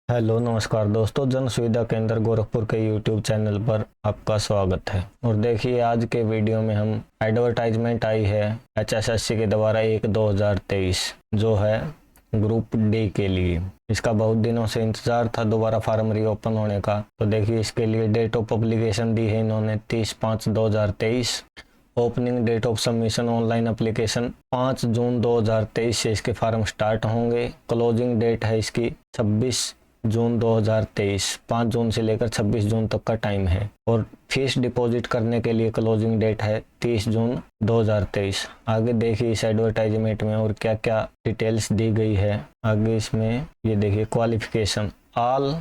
Hello नमस्कार दोस्तों, जन सुविधा केंद्र गोरखपुर के यूट्यूब चैनल पर आपका स्वागत है। और देखिए आज के वीडियो में हम एडवर्टाइजमेंट आई है एचएसएससी के द्वारा 1/2023 जो है ग्रुप डी के लिए। इसका बहुत दिनों से इंतजार था दोबारा फार्म रीओपन होने का। तो देखिए इसके लिए डेट ऑफ पब्लिकेशन दी है इन्होंने 30/5/2023। Opening date of submission online application 5 June 2023 से इसके फार्म स्टार्ट होंगे। क्लोजिंग डेट है इसकी 26 जून 2023। 5 जून से लेकर 26 जून तक का टाइम है। और फीस डिपॉजिट करने के लिए क्लोजिंग डेट है 30 जून 2023। आगे देखिए इस एडवर्टाइजमेंट में और क्या क्या डिटेल्स दी गई है। आगे इसमें ये देखिए क्वालिफिकेशन ऑल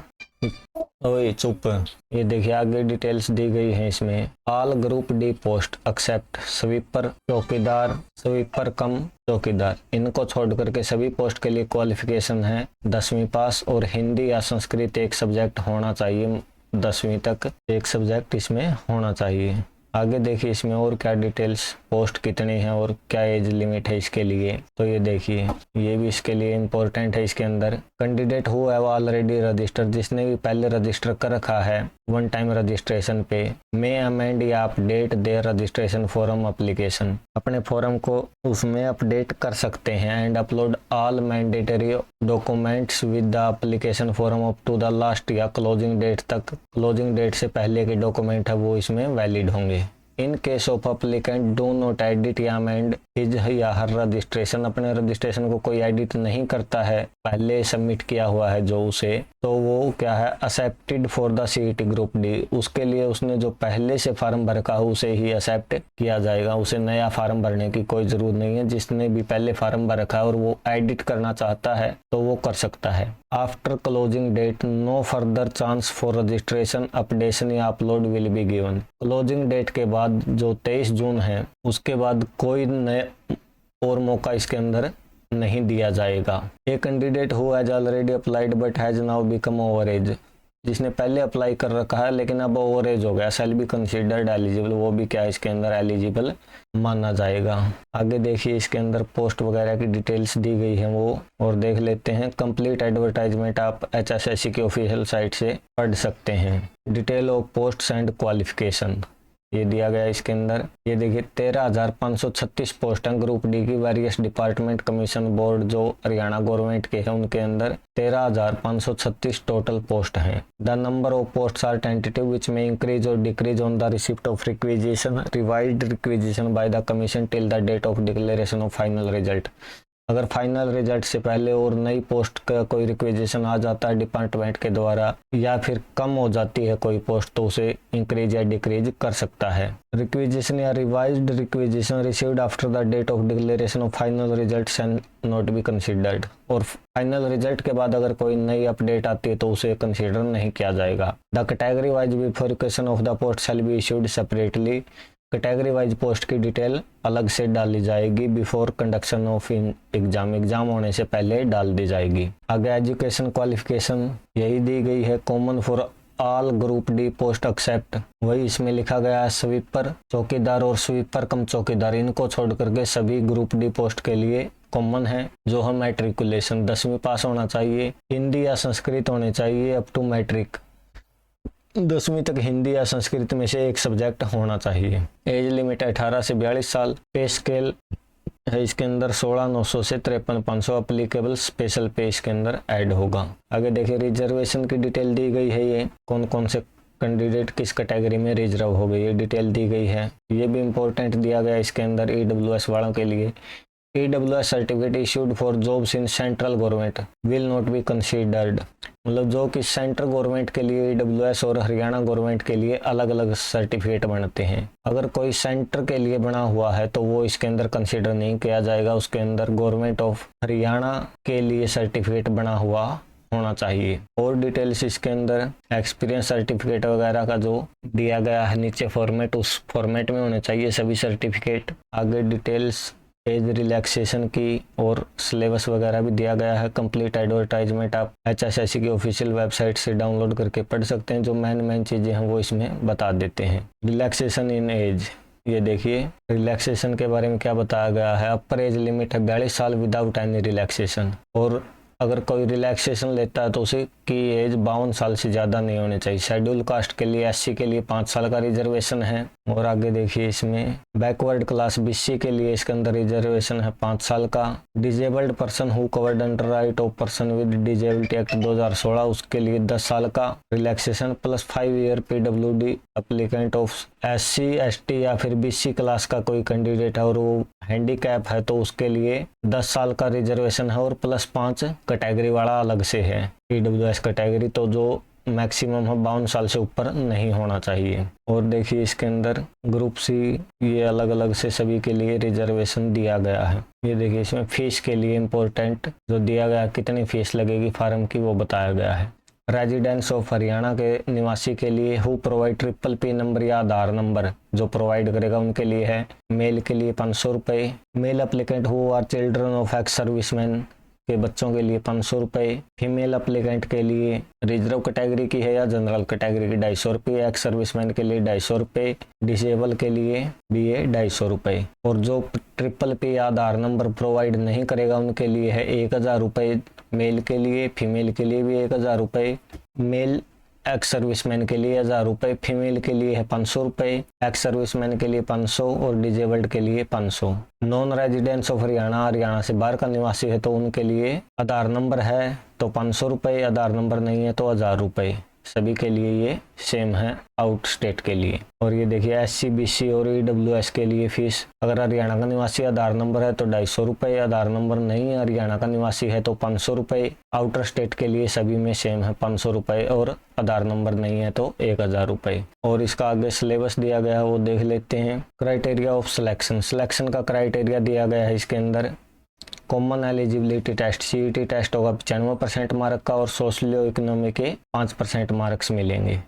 ओए चुप। ये देखिए आगे डिटेल्स दी गई है इसमें। All group D post except sweeper चौकीदार स्वीपर कम चौकीदार, इनको छोड़ करके सभी पोस्ट के लिए क्वालिफिकेशन है 10वीं पास और हिंदी या संस्कृत एक सब्जेक्ट होना चाहिए। 10वीं तक एक सब्जेक्ट इसमें होना चाहिए। आगे देखिए इसमें और क्या डिटेल्स, पोस्ट कितनी है और क्या एज लिमिट है इसके लिए। तो ये देखिए ये भी इसके लिए इम्पोर्टेंट है। इसके अंदर candidate who have already register, जिसने भी पहले रजिस्टर कर रखा है वन टाइम रजिस्ट्रेशन पे, मे अमेंड या update their registration form application, अपने फॉर्म को उसमें अपडेट कर सकते हैं। And upload all mandatory documents with the application form up to the last या क्लोजिंग डेट तक। क्लोजिंग डेट से पहले के डॉक्यूमेंट है वो इसमें वैलिड होंगे। In case of applicant do not edit या अमेंड हिज या हर रजिस्ट्रेशन, अपने रजिस्ट्रेशन को कोई एडिट नहीं करता है पहले सबमिट किया हुआ है जो उसे, तो वो क्या है accepted for the CET group D, उसके लिए उसने जो पहले से फार्म भरका है उसे ही एक्सेप्ट किया जाएगा। उसे नया फार्म भरने की कोई जरूरत नहीं है। जिसने भी पहले फार्म भर रखा है और वो एडिट करना चाहता है तो वो कर सकता है। After closing date no further chance for registration updation या upload will be given. Closing date के बाद जो 23 जून है उसके बाद कोई नया और मौका इसके अंदर नहीं दिया जाएगा। A candidate who has already applied but has now become over age, जिसने पहले अप्लाई कर रखा है लेकिन अब ओवर एज हो गया, शैल बी कंसीडर्ड एलिजिबल, वो भी क्या इसके अंदर एलिजिबल माना जाएगा। आगे देखिए इसके अंदर पोस्ट वगैरह की डिटेल्स दी गई है वो और देख लेते हैं। कंप्लीट एडवर्टाइजमेंट आप एचएसएससी की ऑफिशियल साइट से पढ़ सकते हैं। Detail of post and qualification ये दिया गया इसके अंदर। ये देखिए 13,536 पोस्ट हैं ग्रुप डी की। वेरियस डिपार्टमेंट कमीशन बोर्ड जो हरियाणा गवर्नमेंट के हैं उनके अंदर 13,536 टोटल पोस्ट हैं। The number of post are tentative which में इंक्रीज और decrease on the receipt of requisition revised requisition by the commission till the date of declaration of final result. अगर final result से पहले और नई post का कोई रिक्विजिशन आ जाता है डिपार्टमेंट के द्वारा या फिर कम हो जाती है कोई पोस्ट तो उसे इंक्रीज या डिक्रीज कर सकता है। रिक्विजिशन या revised requisition received after the date of declaration of final result can not be considered. और फाइनल रिजल्ट के बाद अगर कोई नई अपडेट आती है तो उसे कंसीडर नहीं किया जाएगा। The category wise bifurcation of the post shall be issued separately, category wise post की डिटेल अलग से डाली जाएगी before conduction of exam, exam होने से पहले डाल दी जाएगी। आगे एजुकेशन क्वालिफिकेशन यही दी गई है। Common for all group D post except, वही इसमें लिखा गया है स्वीपर चौकीदार और स्वीपर कम चौकीदार, इनको छोड़ करके सभी ग्रुप डी पोस्ट के लिए कॉमन है। जो हम मैट्रिकुलेशन 10वीं पास होना चाहिए, हिंदी या संस्कृत होने चाहिए अप टू मैट्रिक, 10वीं तक हिंदी या संस्कृत में से एक सब्जेक्ट होना चाहिए। एज लिमिट 18 से 42 साल। पे स्केल है इसके अंदर 16,900 से 53,500 अप्लीकेबल स्पेशल पे इसके अंदर ऐड होगा। आगे देखिए रिजर्वेशन की डिटेल दी गई है। ये कौन कौन से कैंडिडेट किस कैटेगरी में रिजर्व हो गई ये डिटेल दी गई है। ये भी इम्पोर्टेंट दिया गया इसके अंदर ईडब्ल्यूएस वालों के लिए। EWS certificate issued for jobs in central government will not be considered, मतलब जो कि सेंट्रल गवर्नमेंट के लिए EWS और हरियाणा गवर्नमेंट के लिए अलग अलग सर्टिफिकेट बनते हैं। अगर कोई सेंटर के लिए बना हुआ है तो वो इसके अंदर कंसीडर नहीं किया जाएगा। उसके अंदर गवर्नमेंट ऑफ हरियाणा के लिए सर्टिफिकेट बना हुआ होना चाहिए। और डिटेल्स इसके अंदर एक्सपीरियंस सर्टिफिकेट वगैरह का जो दिया गया है नीचे फॉर्मेट, उस फॉर्मेट में होने चाहिए सभी सर्टिफिकेट। आगे डिटेल्स एज रिलैक्सेशन की और सिलेबस वगैरह भी दिया गया है। कंप्लीट एडवर्टाइजमेंट आप एचएसएससी की ऑफिशियल वेबसाइट से डाउनलोड करके पढ़ सकते हैं। जो मेन चीज़ें हैं वो इसमें बता देते हैं। रिलैक्सेशन इन एज, ये देखिए रिलैक्सेशन के बारे में क्या बताया गया है। अपर एज लिमिट है 42 साल विदाउट एनी रिलैक्सेशन और अगर कोई रिलैक्सेशन लेता है तो उसकी एज 52 साल से ज़्यादा नहीं होनी चाहिए। शेड्यूल कास्ट के लिए SC के लिए 5 साल का रिजर्वेशन है। और आगे देखिए इसमें बैकवर्ड क्लास BC के लिए इसके अंदर रिजर्वेशन है 5 साल का। Disabled person who covered under right of person with disability act 2016 उसके लिए 10 साल का relaxation plus 5 year PWD। Applicant of SC ST या फिर BC क्लास का कोई कैंडिडेट है और वो हैंडीकैप है तो उसके लिए 10 साल का रिजर्वेशन है और प्लस 5 कैटेगरी वाला अलग से है। EWS कैटेगरी तो जो मैक्सिमम है 52 साल से ऊपर नहीं होना चाहिए। और देखिए इसके अंदर ग्रुप C ये अलग अलग से सभी के लिए रिजर्वेशन दिया गया है। ये देखिए इसमें फीस के लिए इम्पोर्टेंट जो दिया गया कितनी फीस लगेगी फार्म की वो बताया गया है। रेजिडेंस ऑफ हरियाणा के निवासी के लिए हु प्रोवाइड PPP नंबर या आधार नंबर जो प्रोवाइड करेगा उनके लिए है। मेल के लिए 500 रुपये। Male applicant who are children of ex serviceman के बच्चों के लिए 500 रुपये। फीमेल एप्लीकेंट के लिए रिजर्व कैटेगरी की है या जनरल कैटेगरी की 250 रुपये। एक्स सर्विसमैन के लिए 250 रुपये। डिसेबल के लिए भी ये 250 रुपये। और जो PPP आधार नंबर प्रोवाइड नहीं करेगा उनके लिए है 1000 रुपये मेल के लिए। फीमेल के लिए भी 1000 रुपये। मेल एक्स सर्विसमैन के लिए 1000 रुपये। फीमेल के लिए है 500 रुपये। एक्स सर्विसमैन के लिए 500 और डिजेबल्ड के लिए 500। नॉन रेजिडेंट्स ऑफ हरियाणा से बाहर का निवासी है तो उनके लिए आधार नंबर है तो 500 रुपये। आधार नंबर नहीं है तो 1000 रुपये। सभी के लिए ये सेम है आउट स्टेट के लिए। और ये देखिए SC BC और EWS के लिए फीस अगर हरियाणा का निवासी आधार नंबर है तो 250 रुपये। आधार नंबर नहीं है हरियाणा का निवासी है तो 500 रुपये। आउटर स्टेट के लिए सभी में सेम है 500 रुपये और आधार नंबर नहीं है तो 1000 रुपये। और इसका आगे सिलेबस दिया गया है वो देख लेते हैं। क्राइटेरिया ऑफ सिलेक्शन का क्राइटेरिया दिया गया है इसके अंदर। Common eligibility test CET test होगा 95% मार्क का और सोशलियो इकोनॉमी के 5% मार्क्स मिलेंगे।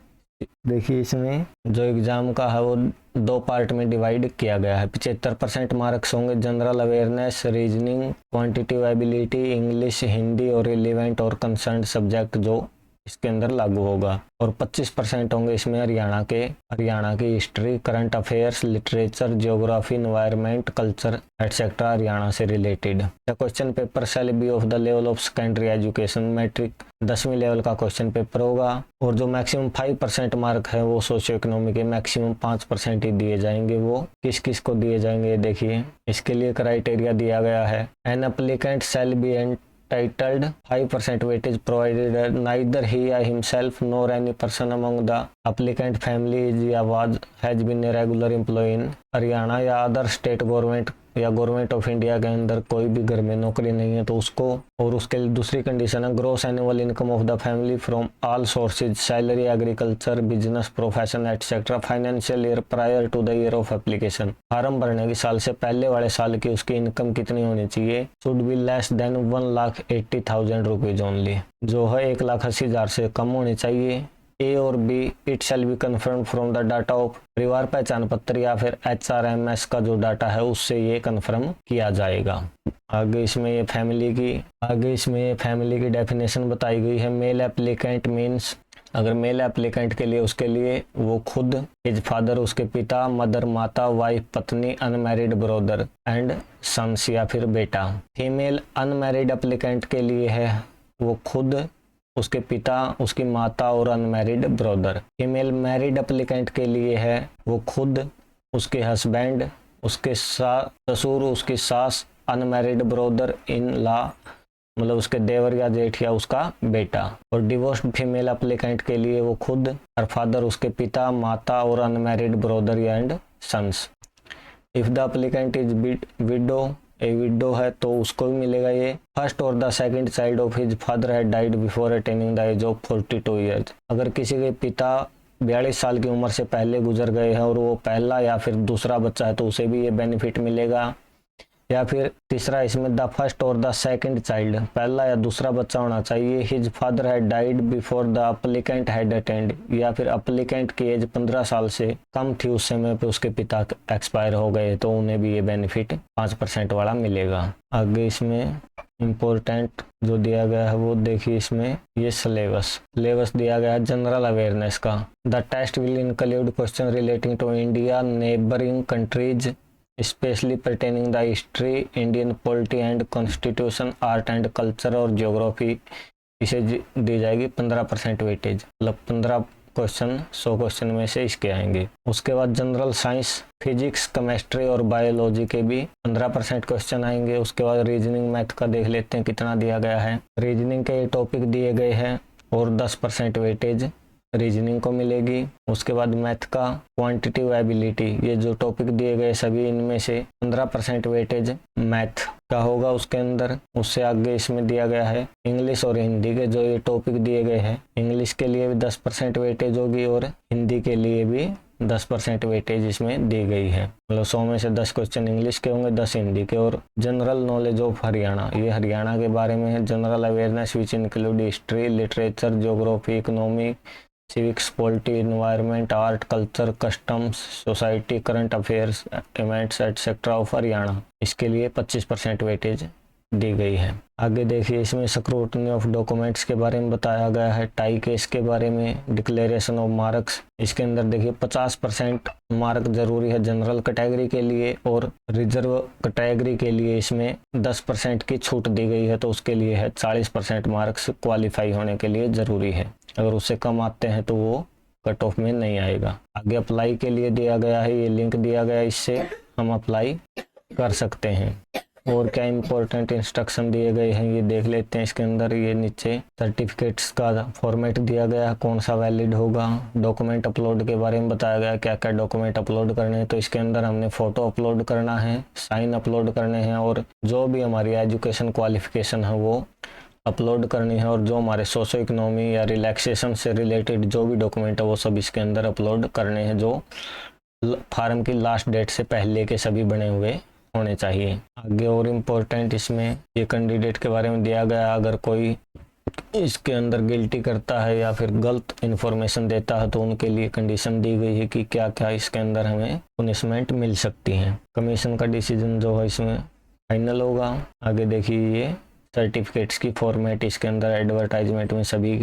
देखिए इसमें जो एग्जाम का है वो 2 पार्ट में डिवाइड किया गया है। 75% मार्क्स होंगे general awareness, reasoning, quantitative ability, English, Hindi और रिलेवेंट और कंसर्न सब्जेक्ट जो इसके अंदर लागू होगा। और 25% होंगे इसमें हरियाणा की history, current affairs, literature, geography, environment, culture etcetera Haryana से related. The question paper shall be of the level of secondary education. Matric 10वीं लेवल का क्वेश्चन पेपर होगा। और जो मैक्सिमम 5% मार्क है वो सोशियो इकोनॉमी के मैक्सिमम 5% ही दिए जाएंगे। वो किस किस को दिए जाएंगे देखिए इसके लिए क्राइटेरिया दिया गया है। An applicant shall be entitled 5% weightage provided neither he or himself nor any person among the applicant family is या has been a regular employee in Haryana या अदर स्टेट गवर्नमेंट या गवर्नमेंट ऑफ इंडिया के अंदर कोई भी घर में नौकरी नहीं है तो उसको। और उसके लिए दूसरी कंडीशन है gross annual income of the family from all sources, salary, agriculture, business, profession etcetera, financial year prior to the year of application. Form भरने के साल से पहले वाले साल की उसकी इनकम कितनी होनी चाहिए? Should be less than 1,80,000 rupees only, जो है 1,80,000 से कम होनी चाहिए। ए और B it shall be confirm from the data of परिवार पहचान पत्र या फिर HRMS का जो डाटा है उससे ये कन्फर्म किया जाएगा। आगे इसमें ये फैमिली की डेफिनेशन बताई गई है। मेल एप्लीकेंट मीन्स अगर मेल एप्लीकेंट के लिए उसके लिए वो खुद, हिज फादर उसके पिता, मदर माता, वाइफ पत्नी, अनमैरिड ब्रदर एंड सन्स या फिर बेटा। फीमेल अनमैरिड एप्लीकेंट के लिए है वो खुद, उसके पिता, उसकी माता और unmarried brother. Female married applicant के लिए है वो खुद, उसके हस्बैंड, उसके ससुर, उसकी सास, अनमैरिड ब्रदर इन लॉ मतलब उसके देवर या जेठ या उसका बेटा। और डिवोर्स्ड फीमेल एप्लीकेंट के लिए वो खुद और फादर, उसके पिता, माता और unmarried brother and sons. If the applicant is widow, widow है तो उसको भी मिलेगा ये। फर्स्ट और the second child of his father had died before attaining the age of 42 years. अगर किसी के पिता 42 साल की उम्र से पहले गुजर गए हैं और वो पहला या फिर दूसरा बच्चा है तो उसे भी ये बेनिफिट मिलेगा। या फिर तीसरा इसमें द फर्स्ट और द सेकंड चाइल्ड, पहला या दूसरा बच्चा होना चाहिए। His father had died before the applicant had attend, या फिर एप्लीकेंट की एज 15 साल से कम थी उस समय पे उसके पिता एक्सपायर हो गए तो उन्हें भी ये बेनिफिट 5% वाला मिलेगा। आगे इसमें इम्पोर्टेंट जो दिया गया है वो देखिए इसमें ये सिलेबस दिया गया है जनरल अवेयरनेस का। The test will include question relating to India, neighbouring countries, specially pertaining the history, Indian polity and constitution, art and culture और ज्योग्राफी, इसे दी जाएगी 15% वेटेज, मतलब 15 क्वेश्चन 100 क्वेश्चन में से इसके आएंगे। उसके बाद जनरल साइंस, फिजिक्स, केमिस्ट्री और बायोलॉजी के भी 15% क्वेश्चन आएंगे। उसके बाद रीजनिंग मैथ का देख लेते हैं कितना दिया गया है। रीजनिंग के ये टॉपिक दिए गए हैं और 10% वेटेज रीजनिंग को मिलेगी। उसके बाद मैथ का क्वांटिटिव एबिलिटी, ये जो टॉपिक दिए गए सभी इनमें से 15% वेटेज मैथ का होगा उसके अंदर। उससे आगे इसमें दिया गया है इंग्लिश और हिंदी के जो ये टॉपिक दिए गए हैं, इंग्लिश के लिए भी 10% वेटेज होगी और हिंदी के लिए भी 10% वेटेज इसमें दी गई है। मतलब 100 में से 10 क्वेश्चन इंग्लिश के होंगे, 10 हिंदी के। और जनरल नॉलेज ऑफ हरियाणा, ये हरियाणा के बारे में है। General awareness which include history, literature, geography, economy, civics, polity, environment, art, culture, customs, society, current affairs, events etcetera of Haryana, इसके लिए 25% वेटेज दी गई है। आगे देखिए इसमें स्क्रूटनी ऑफ डॉक्यूमेंट्स के बारे में बताया गया है, टाई केस के बारे में, डिक्लेरेशन ऑफ मार्क्स, इसके अंदर देखिए 50% मार्क जरूरी है जनरल कैटेगरी के लिए और रिजर्व कैटेगरी के लिए इसमें 10% की छूट दी गई है, तो उसके लिए है 40% मार्क्स क्वालिफाई होने के लिए जरूरी है। अगर उससे कम आते हैं तो वो कट ऑफ में नहीं आएगा। आगे अप्लाई के लिए दिया गया है, ये लिंक दिया गया है, इससे हम अप्लाई कर सकते हैं। और क्या इंपॉर्टेंट इंस्ट्रक्शन दिए गए हैं ये देख लेते हैं। इसके अंदर ये नीचे सर्टिफिकेट्स का फॉर्मेट दिया गया है, कौन सा वैलिड होगा। डॉक्यूमेंट अपलोड के बारे में बताया गया क्या क्या डॉक्यूमेंट अपलोड करने हैं, तो इसके अंदर हमने फोटो अपलोड करना है, साइन अपलोड करने हैं और जो भी हमारी एजुकेशन क्वालिफिकेशन है वो अपलोड करनी है। और जो हमारे सोशो इकोनॉमी या रिलैक्सेशन से रिलेटेड जो भी डॉक्यूमेंट है वो सब इसके अंदर अपलोड करने हैं, जो फार्म की लास्ट डेट से पहले के सभी बने हुए होने चाहिए। आगे और इम्पोर्टेंट इसमें ये कैंडिडेट के बारे में दिया गया, अगर कोई इसके अंदर गिल्टी करता है या फिर गलत इन्फॉर्मेशन देता है तो उनके लिए कंडीशन दी गई है कि क्या क्या इसके अंदर हमें पनिशमेंट मिल सकती है। कमीशन का डिसीजन जो है इसमें फाइनल होगा। आगे देखिए ये सर्टिफिकेट्स की फॉर्मेट इसके अंदर एडवर्टाइजमेंट में सभी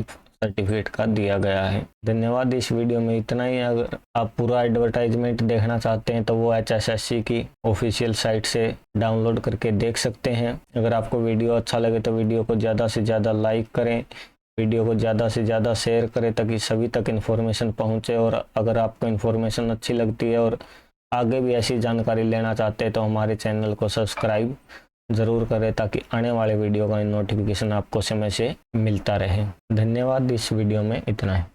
सर्टिफिकेट का दिया गया है। धन्यवाद। इस वीडियो में इतना ही। अगर आप पूरा एडवर्टाइजमेंट देखना चाहते हैं तो वो HSSC की ऑफिशियल साइट से डाउनलोड करके देख सकते हैं। अगर आपको वीडियो अच्छा लगे तो वीडियो को ज़्यादा से ज़्यादा लाइक करें, वीडियो को ज़्यादा से ज़्यादा शेयर करें ताकि सभी तक इन्फॉर्मेशन पहुँचे। और अगर आपको इन्फॉर्मेशन अच्छी लगती है और आगे भी ऐसी जानकारी लेना चाहते हैं तो हमारे चैनल को सब्सक्राइब ज़रूर करें ताकि आने वाले वीडियो का नोटिफिकेशन आपको समय से मिलता रहे। धन्यवाद। इस वीडियो में इतना है।